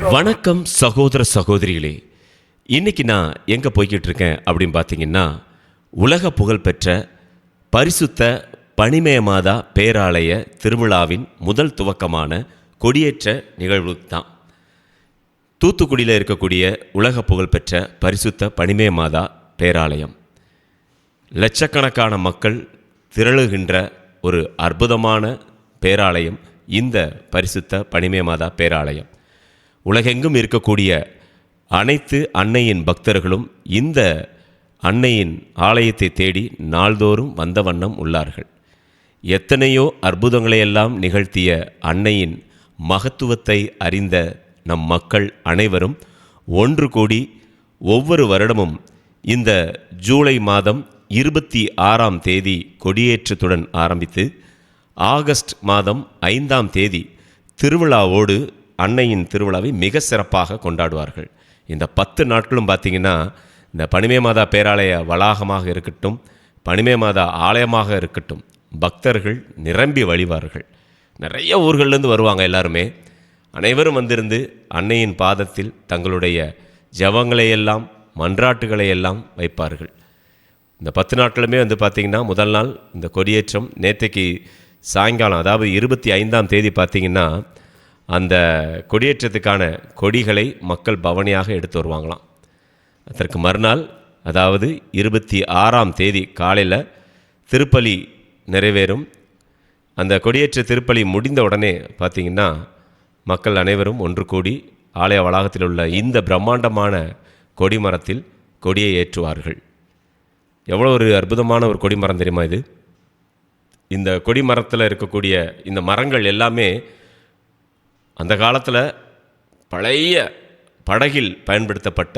வணக்கம் சகோதர சகோதரிகளே. இன்னைக்கு நான் எங்கே போய்கிட்டு இருக்கேன் அப்படின்னு பார்த்தீங்கன்னா, உலக புகழ்பெற்ற பரிசுத்த பனிமயமாதா பேராலய திருவிழாவின் முதல் துவக்கமான கொடியேற்ற நிகழ்வு தான். தூத்துக்குடியில் இருக்கக்கூடிய உலக புகழ்பெற்ற பரிசுத்த பனிமயமாதா பேராலயம் லட்சக்கணக்கான மக்கள் திரளுகின்ற ஒரு அற்புதமான பேராலயம். இந்த பரிசுத்த பனிமயமாதா பேராலயம் உலகெங்கும் இருக்கக்கூடிய அனைத்து அன்னையின் பக்தர்களும் இந்த அன்னையின் ஆலயத்தை தேடி நாள்தோறும் வந்த வண்ணம் உள்ளார்கள். எத்தனையோ அற்புதங்களையெல்லாம் நிகழ்த்திய அன்னையின் மகத்துவத்தை அறிந்த நம் மக்கள் அனைவரும் ஒன்று கூடி ஒவ்வொரு வருடமும் இந்த ஜூலை மாதம் 26ஆம் தேதி கொடியேற்றத்துடன் ஆரம்பித்து ஆகஸ்ட் மாதம் 5ஆம் தேதி திருவிழாவோடு அன்னையின் திருவிழாவை மிக சிறப்பாக கொண்டாடுவார்கள். இந்த 10 நாட்களும் பார்த்திங்கன்னா, இந்த பனிமயமாதா பேராலய வளாகமாக இருக்கட்டும், பனிமயமாதா ஆலயமாக இருக்கட்டும், பக்தர்கள் நிரம்பி வழிவார்கள். நிறைய ஊர்கள்லேருந்து வருவாங்க. எல்லாருமே அனைவரும் வந்திருந்து அன்னையின் பாதத்தில் தங்களுடைய ஜெபங்களையெல்லாம் மன்றாட்டுகளையெல்லாம் வைப்பார்கள். இந்த 10 நாட்களுமே பார்த்திங்கன்னா, முதல் நாள் இந்த கொடியேற்றம் நேற்றைக்கு சாயங்காலம், அதாவது 25ஆம் தேதி பார்த்திங்கன்னா, அந்த கொடியேற்றத்துக்கான கொடிகளை மக்கள் பவனியாக எடுத்து வருவாங்களாம். அதற்கு மறுநாள், அதாவது 26ஆம் தேதி காலையில் திருப்பலி நிறைவேறும். அந்த கொடியேற்ற திருப்பலி முடிந்த உடனே பார்த்திங்கன்னா, மக்கள் அனைவரும் ஒன்று கூடி ஆலய வளாகத்தில் உள்ள இந்த பிரம்மாண்டமான கொடிமரத்தில் கொடியை ஏற்றுவார்கள். எவ்வளோ ஒரு அற்புதமான ஒரு கொடிமரம் தெரியுமா இது? இந்த கொடிமரத்தில் இருக்கக்கூடிய இந்த மரங்கள் எல்லாமே அந்த காலத்தில் பழைய படகில் பயன்படுத்தப்பட்ட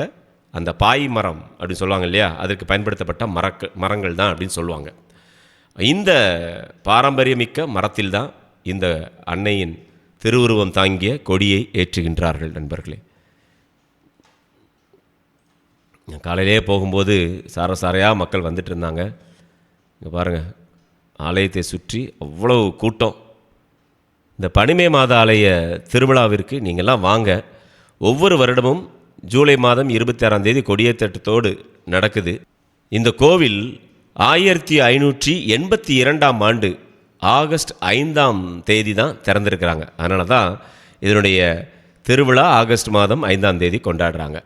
அந்த பாய் மரம் அப்படின்னு சொல்லுவாங்க இல்லையா, அதற்கு பயன்படுத்தப்பட்ட மரங்கள் தான் அப்படின்னு சொல்லுவாங்க. இந்த பாரம்பரியமிக்க மரத்தில் தான் இந்த அன்னையின் திருவுருவம் தாங்கிய கொடியை ஏற்றுகின்றார்கள். நண்பர்களே, காலையிலே போகும்போது சாரையாக மக்கள் வந்துட்டு இருந்தாங்க. இங்கே பாருங்கள், ஆலயத்தை சுற்றி அவ்வளவு கூட்டம். இந்த பனிமயமாதா ஆலய திருவிழாவிற்கு நீங்கள்லாம் வாங்க. ஒவ்வொரு வருடமும் ஜூலை மாதம் 26ஆம் தேதி கொடியேற்றத்தோடு நடக்குது. இந்த கோவில் 1582ஆம் ஆண்டு ஆகஸ்ட் 5ஆம் தேதி தான் திறந்திருக்கிறாங்க. அதனால தான் இதனுடைய திருவிழா ஆகஸ்ட் மாதம் 5ஆம் தேதி கொண்டாடுறாங்க.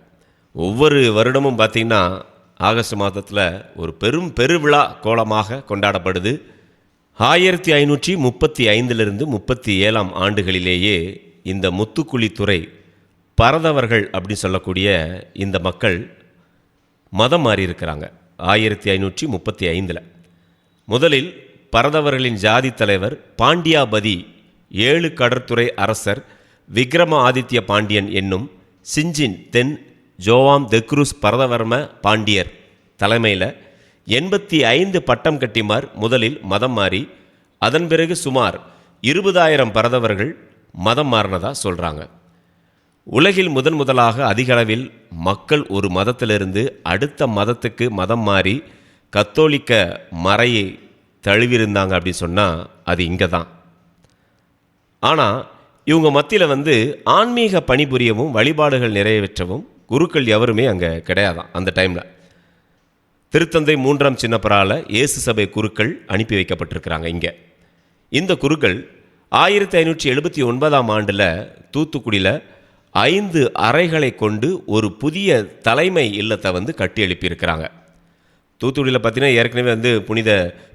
ஒவ்வொரு வருடமும் பார்த்திங்கன்னா ஆகஸ்ட் மாதத்தில் ஒரு பெருவிழா கோலமாக கொண்டாடப்படுது. 1535 37ஆம் ஆண்டுகளிலேயே இந்த முத்துக்குளித்துறை பரதவர்கள் அப்படி சொல்லக்கூடிய இந்த மக்கள் மதம் மாறியிருக்கிறாங்க. 1535 முதலில் பரதவர்களின் ஜாதி தலைவர் பாண்டியாபதி 7 கடற்துறை அரசர் விக்ரம ஆதித்ய பாண்டியன் என்னும் சிஞ்சின் தென் ஜோவாம் தெக்ரூஸ் பரதவர்ம பாண்டியர் தலைமையில் 85 பட்டம் கட்டிமார் முதலில் மதம் மாறி, அதன் பிறகு சுமார் 20,000 பரதவர்கள் மதம் மாறினதா சொல்கிறாங்க. உலகில் முதலாக அதிக அளவில் மக்கள் ஒரு மதத்திலிருந்து அடுத்த மதத்துக்கு மதம் மாறி கத்தோலிக்க மறையை தழுவிருந்தாங்க அப்படின்னு சொன்னால் அது இங்கே தான். ஆனால் இவங்க மத்தியில் ஆன்மீக பணிபுரியவும் வழிபாடுகள் நிறைவேற்றவும் குருக்கள் எவருமே அங்கே கிடையாதான். அந்த டைமில் திருத்தந்தை 3ஆம் சின்னப்பரால இயேசு சபை குருக்கள் அனுப்பி வைக்கப்பட்டிருக்கிறாங்க இங்கே. இந்த குருக்கள் 1579ஆம் ஆண்டில் தூத்துக்குடியில் 5 அறைகளை கொண்டு ஒரு புதிய தலைமை இல்லத்தை கட்டி எழுப்பியிருக்கிறாங்க. தூத்துக்குடியில் பார்த்தீங்கன்னா ஏற்கனவே புனித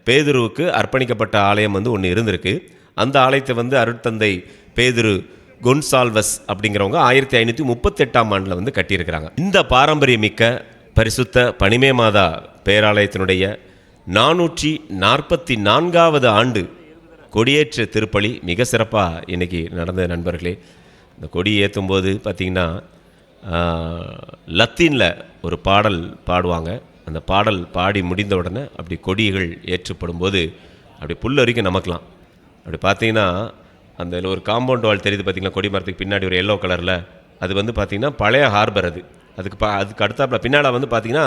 பேதுருவுக்கு அர்ப்பணிக்கப்பட்ட ஆலயம் ஒன்று இருந்திருக்கு. அந்த ஆலயத்தை அருட்தந்தை பேதுரு கொன்சால்வஸ் அப்படிங்கிறவங்க 1538ஆம் ஆண்டில் கட்டியிருக்கிறாங்க. இந்த பாரம்பரியமிக்க பரிசுத்த பனிமயமாதா பேராலயத்தினுடைய 444வது ஆண்டு கொடியேற்ற திருப்பலி மிக சிறப்பாக இன்றைக்கி நடந்த. நண்பர்களே, இந்த கொடி ஏற்றும் போது பார்த்திங்கன்னா லத்தீனில் ஒரு பாடல் பாடுவாங்க. அந்த பாடல் பாடி முடிந்த உடனே அப்படி கொடிகள் ஏற்றப்படும் போது அப்படி புல் வரைக்கும் நமக்கலாம். அப்படி பார்த்திங்கன்னா அந்த ஒரு காம்பவுண்ட் வால் தெரியுது பார்த்திங்கன்னா, கொடி மரத்துக்கு பின்னாடி ஒரு எல்லோ கலரில், அது பார்த்திங்கன்னா பழைய ஹார்பர். அதுக்கு அடுத்தாப்பில் பின்னால் பார்த்திங்கன்னா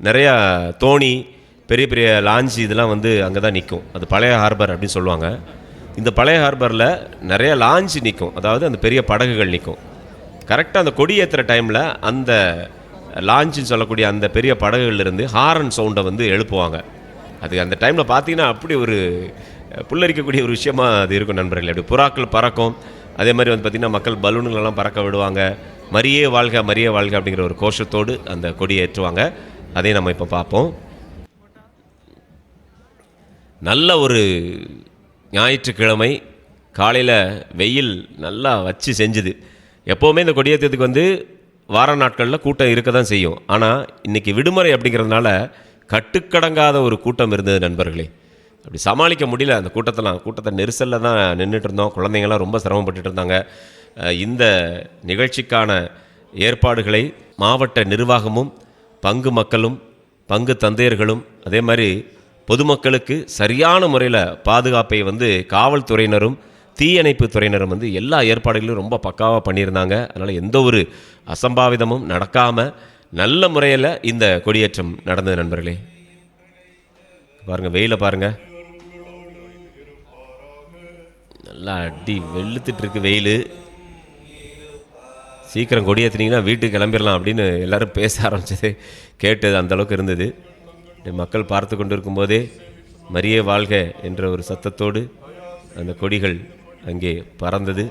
நிறையா தோணி, பெரிய பெரிய லான்ச் இதெல்லாம் அங்கே தான் நிற்கும். அது பழைய ஹார்பர் அப்படின்னு சொல்லுவாங்க. இந்த பழைய ஹார்பரில் நிறைய லான்ச் நிற்கும், அதாவது அந்த பெரிய படகுகள் நிற்கும். கரெக்டாக அந்த கொடி ஏற்றுற டைமில் அந்த லான்ச்சுன்னு சொல்லக்கூடிய அந்த பெரிய படகுகளிலிருந்து ஹாரன் சவுண்டை வந்து எழுப்புவாங்க. அது அந்த டைமில் பார்த்தீங்கன்னா அப்படி ஒரு புல்லரிக்கக்கூடிய ஒரு விஷயமா அது இருக்கும் நண்பர்கள். அப்படி புறாக்கள் பறக்கும். அதே மாதிரி வந்து பார்த்திங்கன்னா மக்கள் பலூன்களெல்லாம் பறக்க விடுவாங்க. மரியே வாழ்க மரியே வாழ்க அப்படிங்கிற ஒரு கோஷத்தோடு அந்த கொடியை ஏற்றுவாங்க. அதையும் நம்ம இப்போ பார்ப்போம். நல்ல ஒரு ஞாயிற்றுக்கிழமை காலையில் வெயில் நல்லா வச்சு செஞ்சுது. எப்போவுமே இந்த கொடியேற்றத்துக்கு வந்து வார நாட்களில் கூட்டம் இருக்க தான் செய்யும். ஆனால் இன்றைக்கி விடுமுறை அப்படிங்கிறதுனால கட்டுக்கடங்காத ஒரு கூட்டம் இருந்தது நண்பர்களே. அப்படி சமாளிக்க முடியல அந்த கூட்டத்தை நெரிசலில் தான் நின்றுட்டு இருந்தோம். குழந்தைங்கள்லாம் ரொம்ப சிரமப்பட்டுட்டு இருந்தாங்க. இந்த நிகழ்ச்சிக்கான ஏற்பாடுகளை மாவட்ட நிர்வாகமும் பங்கு மக்களும் பங்கு தந்தையர்களும் அதே மாதிரி பொதுமக்களுக்கு சரியான முறையில் பாதுகாப்பை வந்து காவல்துறையினரும் தீயணைப்பு துறையினரும் வந்து எல்லா ஏற்பாடுகளும் ரொம்ப பக்காவாக பண்ணியிருந்தாங்க. அதனால் எந்த ஒரு அசம்பாவிதமும் நடக்காமல் நல்ல முறையில் இந்த கொடியேற்றம் நடந்தது நண்பர்களே. பாருங்கள், வெயிலை பாருங்கள், நல்லா அடி வெளுத்துட்டு இருக்கு வெயில். சீக்கிரம் கொடியேற்றினீங்கன்னா வீட்டுக்கு கிளம்பிடலாம் அப்படின்னு எல்லோரும் பேச ஆரம்பிச்சது கேட்டது அந்தளவுக்கு இருந்தது. மக்கள் பார்த்து கொண்டு இருக்கும்போதே மரியே வாழ்க என்ற ஒரு சத்தத்தோடு அந்த கொடிகள் அங்கே பறந்தது.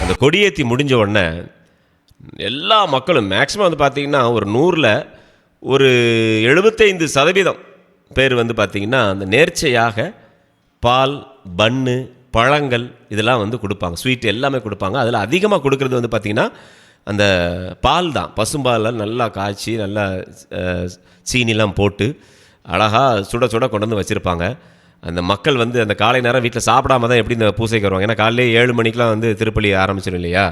அந்த கொடியேற்றி முடிஞ்ச உடனே எல்லா மக்களும் மேக்ஸிமம் வந்து பார்த்திங்கன்னா ஒரு 100ல் ஒரு 75% பேர் வந்து பார்த்திங்கன்னா அந்த நேர்ச்சையாக பால், பன்னு, பழங்கள் இதெல்லாம் வந்து கொடுப்பாங்க. ஸ்வீட் எல்லாமே கொடுப்பாங்க. அதில் அதிகமாக கொடுக்குறது வந்து பார்த்திங்கன்னா அந்த பால் தான். பசும்பாலில் நல்லா காய்ச்சி நல்லா சீனிலாம் போட்டு அழகாக சுட சுட கொண்டு வந்து வச்சுருப்பாங்க. அந்த மக்கள் வந்து அந்த காலை நேரம் வீட்டில் சாப்பிடாம தான் எப்படி இந்த பூசைக்கு வருவாங்க. ஏன்னா காலையிலே 7 மணிக்கெலாம் வந்து திருப்பலி ஆரம்பிச்சிடும் இல்லையா.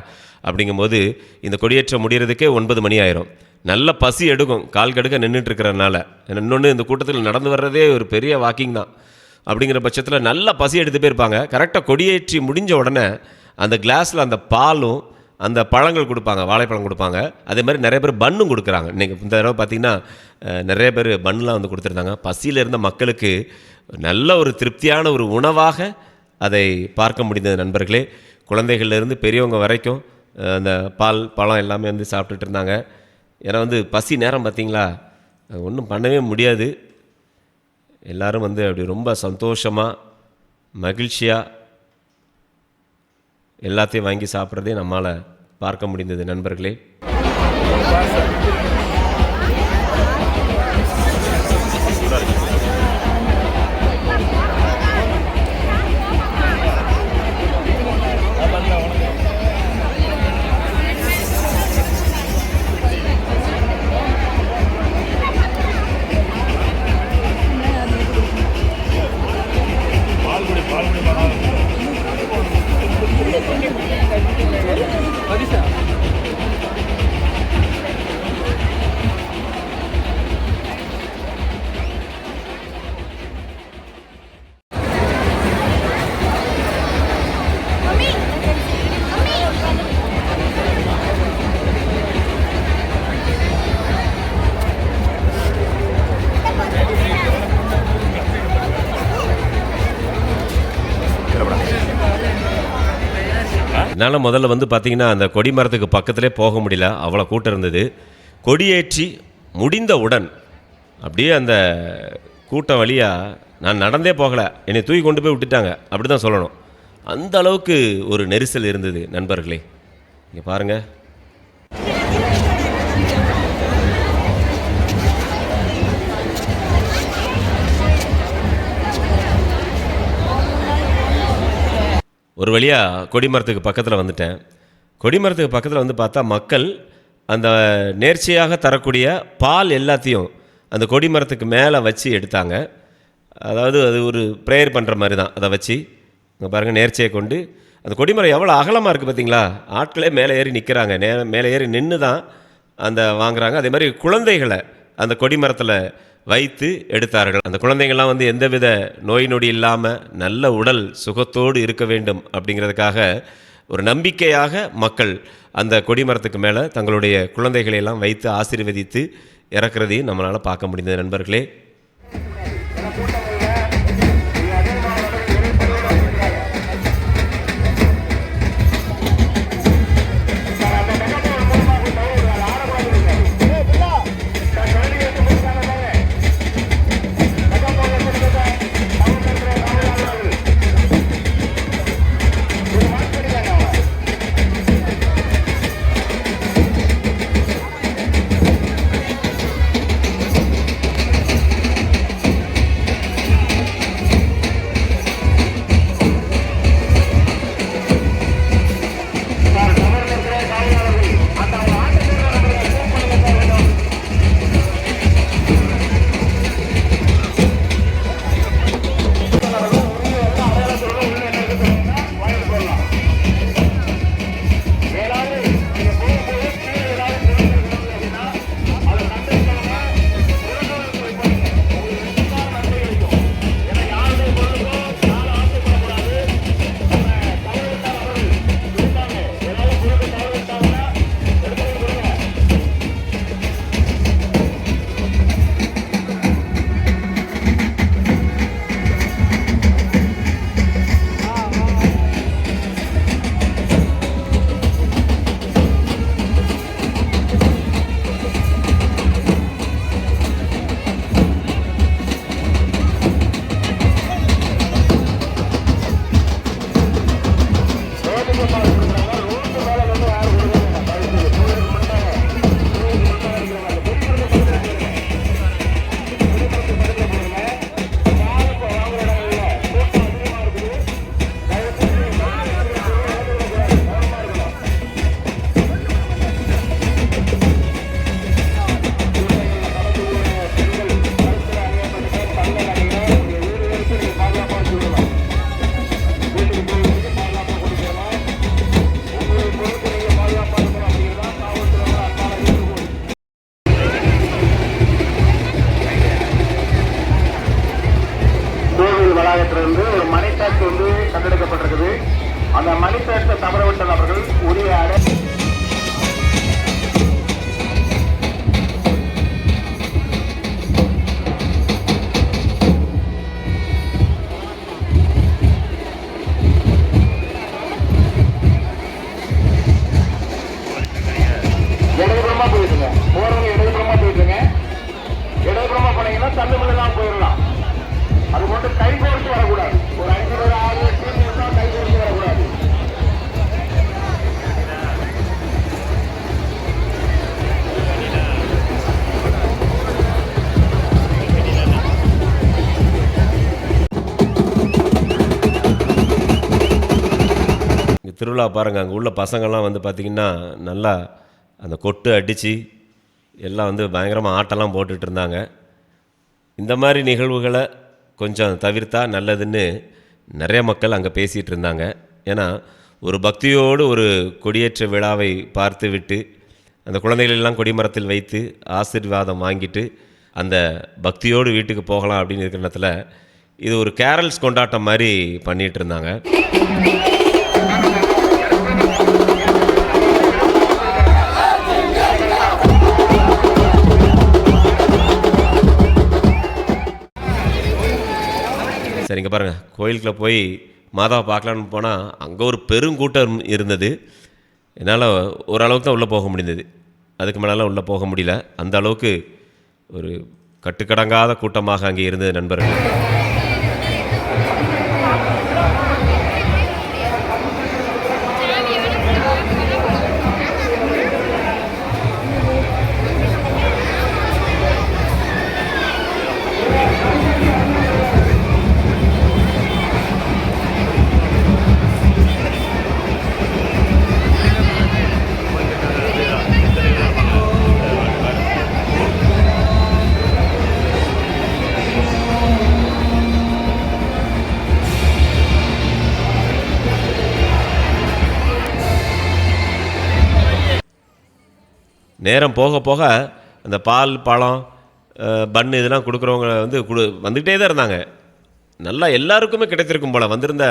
அப்படிங்கும்போது இந்த கொடியேற்றம் முடிகிறதுக்கே 9 மணி ஆயிரும். நல்ல பசி எடுக்கும் கால் கடுக்க நின்றுட்டு இருக்கிறனால. இன்னொன்று இந்த கூட்டத்தில் நடந்து வர்றதே ஒரு பெரிய வாக்கிங் தான். அப்படிங்கிற பட்சத்தில் நல்ல பசி எடுத்து போயிருப்பாங்க. கரெக்டாக கொடியேற்றி முடிஞ்ச உடனே அந்த கிளாஸில் அந்த பாலும் அந்த பழங்கள் கொடுப்பாங்க, வாழைப்பழம் கொடுப்பாங்க. அதே மாதிரி நிறைய பேர் பன்னும் கொடுக்குறாங்க. இன்றைக்கி இந்த தடவை பார்த்திங்கன்னா நிறைய பேர் பன்னுலாம் வந்து கொடுத்துருந்தாங்க. பசியில் இருந்த மக்களுக்கு நல்ல ஒரு திருப்தியான ஒரு உணவாக அதை பார்க்க முடிந்தது நண்பர்களே. குழந்தைகள்லேருந்து பெரியவங்க வரைக்கும் அந்த பால் பழம் எல்லாமே வந்து சாப்பிட்டுட்டு இருந்தாங்க. ஏன்னா வந்து பசி நேரம் பார்த்திங்களா ஒன்றும் பண்ணவே முடியாது. எல்லாரும் வந்து அப்படி ரொம்ப சந்தோஷமாக மகிழ்ச்சியாக எல்லாத்தையும் வாங்கி சாப்பிட்றதே நம்மால் பார்க்க முடிந்தது நண்பர்களே. என்னால் முதல்ல வந்து பார்த்திங்கன்னா அந்த கொடி மரத்துக்கு பக்கத்திலே போக முடியல, அவ்வளோ கூட்டம் இருந்தது. கொடியேற்றி முடிந்தவுடன் அப்படியே அந்த கூட்டம் வழியாக நான் நடந்தே போகலை, என்னை தூக்கி கொண்டு போய் விட்டுட்டாங்க, அப்படி தான் சொல்லணும். அந்த அளவுக்கு ஒரு நெரிசல் இருந்தது நண்பர்களே. இங்கே பாருங்கள், ஒரு வழியாக கொடிமரத்துக்கு பக்கத்தில் வந்துட்டேன். கொடிமரத்துக்கு பக்கத்தில் வந்து பார்த்தா மக்கள் அந்த நேர்ச்சியாக தரக்கூடிய பால் எல்லாத்தையும் அந்த கொடிமரத்துக்கு மேலே வச்சு எடுத்தாங்க. அதாவது அது ஒரு ப்ரேயர் பண்ணுற மாதிரி தான். அதை வச்சு இங்கே பாருங்கள், நேர்ச்சியை கொண்டு அந்த கொடிமரம் எவ்வளோ அகலமாக இருக்குது பார்த்தீங்களா. ஆட்களே மேலே ஏறி நிற்கிறாங்க, மேலே ஏறி நின்று தான் அந்த வாங்குகிறாங்க. அதே மாதிரி குழந்தைகளை அந்த கொடிமரத்தில் வைத்து எடுத்தார்கள். அந்த குழந்தைங்கள்லாம் வந்து எந்தவித நோய் நொடி இல்லாமல் நல்ல உடல் சுகத்தோடு இருக்க வேண்டும் அப்படிங்கிறதுக்காக ஒரு நம்பிக்கையாக மக்கள் அந்த கொடிமரத்துக்கு மேலே தங்களுடைய குழந்தைகளை எல்லாம் வைத்து ஆசீர்வதித்து இறக்குறதையும் நம்மளால் பார்க்க முடிந்தது நண்பர்களே. திருவிழா பாருங்கள், அங்கே உள்ள பசங்கள்லாம் வந்து பார்த்திங்கன்னா நல்லா அந்த கொட்டு அடித்து எல்லாம் வந்து பயங்கரமாக ஆட்டெல்லாம் போட்டுட்டு இருந்தாங்க. இந்த மாதிரி நிகழ்வுகளை கொஞ்சம் தவிர்த்தா நல்லதுன்னு நிறைய மக்கள் அங்கே பேசிகிட்டு இருந்தாங்க. ஏன்னா ஒரு பக்தியோடு ஒரு கொடியேற்ற விழாவை பார்த்து விட்டு அந்த குழந்தைகளெல்லாம் கொடிமரத்தில் வைத்து ஆசீர்வாதம் வாங்கிட்டு அந்த பக்தியோடு வீட்டுக்கு போகலாம் அப்படின்னு இருக்கிற நேரத்தில் இது ஒரு கேரல்ஸ் கொண்டாட்டம் மாதிரி பண்ணிகிட்டு இருந்தாங்க. சரிங்க பாருங்கள், கோயிலுக்குள்ளே போய் மாதாவை பார்க்கலான்னு போனால் அங்கே ஒரு பெருங்கூட்டம் இருந்தது. என்னால் ஓரளவுக்கு தான் உள்ளே போக முடிந்தது, அதுக்கு மேலாம் உள்ளே போக முடியல. அந்த அளவுக்கு ஒரு கட்டுக்கடங்காத கூட்டமாக அங்கே இருந்தது நண்பர்கள். நேரம் போக போக அந்த பால், பழம், பன் இதெல்லாம் கொடுக்குறவங்க வந்து வந்துக்கிட்டே தான் இருந்தாங்க. நல்லா எல்லாருக்குமே கிடைத்திருக்கும் போல், வந்திருந்த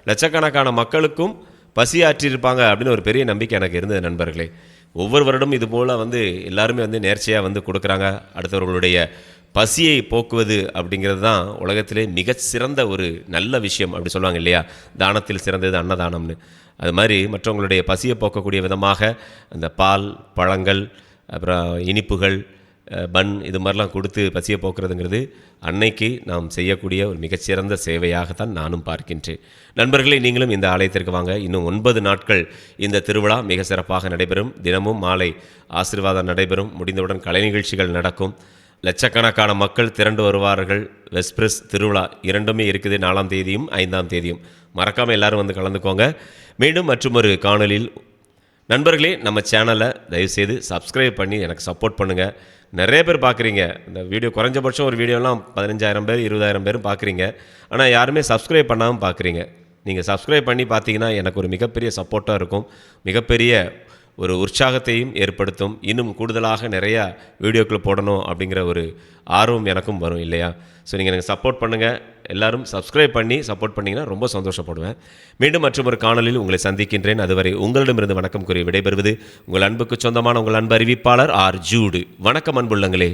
லட்சக்கணக்கான மக்களுக்கும் பசி ஆற்றியிருப்பாங்க அப்படின்னு ஒரு பெரிய நம்பிக்கை எனக்கு இருந்தது நண்பர்களே. ஒவ்வொரு வருடமும் இது போல் வந்து எல்லாருமே வந்து நேர்ச்சியாக வந்து கொடுக்குறாங்க. அடுத்தவர்களுடைய பசியை போக்குவது அப்படிங்கிறது தான் உலகத்திலே மிக சிறந்த ஒரு நல்ல விஷயம் அப்படி சொல்லுவாங்க இல்லையா? தானத்தில் சிறந்தது அன்னதானம்னு. அது மாதிரி மற்றவங்களுடைய பசியை போக்கக்கூடிய விதமாக அந்த பால், பழங்கள், அப்புறம் இனிப்புகள், பன் இது மாதிரிலாம் கொடுத்து பசியை போக்குறதுங்கிறது அன்னைக்கு நாம் செய்யக்கூடிய ஒரு மிகச்சிறந்த சேவையாகத்தான் நானும் பார்க்கின்றேன். நண்பர்களே, நீங்களும் இந்த ஆலயத்திற்கு வாங்க. இன்னும் 9 நாட்கள் இந்த திருவிழா மிக சிறப்பாக நடைபெறும். தினமும் மாலை ஆசீர்வாதம் நடைபெறும். முடிந்தவுடன் கலை நிகழ்ச்சிகள் நடக்கும். லட்சக்கணக்கான மக்கள் திரண்டு வருவார்கள். வெஸ்பிரஸ் திருவிழா இரண்டுமே இருக்குது, 4ஆம் தேதியும் 5ஆம் தேதியும். மறக்காமல் எல்லோரும் வந்து கலந்துக்கோங்க. மீண்டும் மற்றொரு காணொலியில் நண்பர்களே, நம்ம சேனலை தயவுசெய்து சப்ஸ்கிரைப் பண்ணி எனக்கு சப்போர்ட் பண்ணுங்கள். நிறைய பேர் பார்க்குறீங்க இந்த வீடியோ, குறைஞ்சபட்சம் ஒரு வீடியோலாம் 15,000 பேர் 20,000 பேரும் பார்க்குறீங்க. ஆனால் யாருமே சப்ஸ்கிரைப் பண்ணாமல் பார்க்குறீங்க. நீங்கள் சப்ஸ்கிரைப் பண்ணி பார்த்தீங்கன்னா எனக்கு ஒரு மிகப்பெரிய சப்போர்ட்டாக இருக்கும், மிகப்பெரிய ஒரு உற்சாகத்தையும் ஏற்படுத்தும். இன்னும் கூடுதலாக நிறையா வீடியோக்களை போடணும் அப்படிங்கிற ஒரு ஆர்வம் எனக்கும் வரும் இல்லையா? ஸோ நீங்கள் எனக்கு சப்போர்ட் பண்ணுங்கள். எல்லோரும் சப்ஸ்கிரைப் பண்ணி சப்போர்ட் பண்ணிங்கன்னா ரொம்ப சந்தோஷப்படுவேன். மீண்டும் மற்றொரு காணொலியில் உங்களை சந்திக்கின்றேன். அதுவரை உங்களிடமிருந்து வணக்கம் கூறி விடைபெறுவது உங்கள் அன்புக்கு சொந்தமான உங்கள் அன்பு அறிவிப்பாளர் ஆர். ஜூடு. வணக்கம் அன்புள்ளங்களே.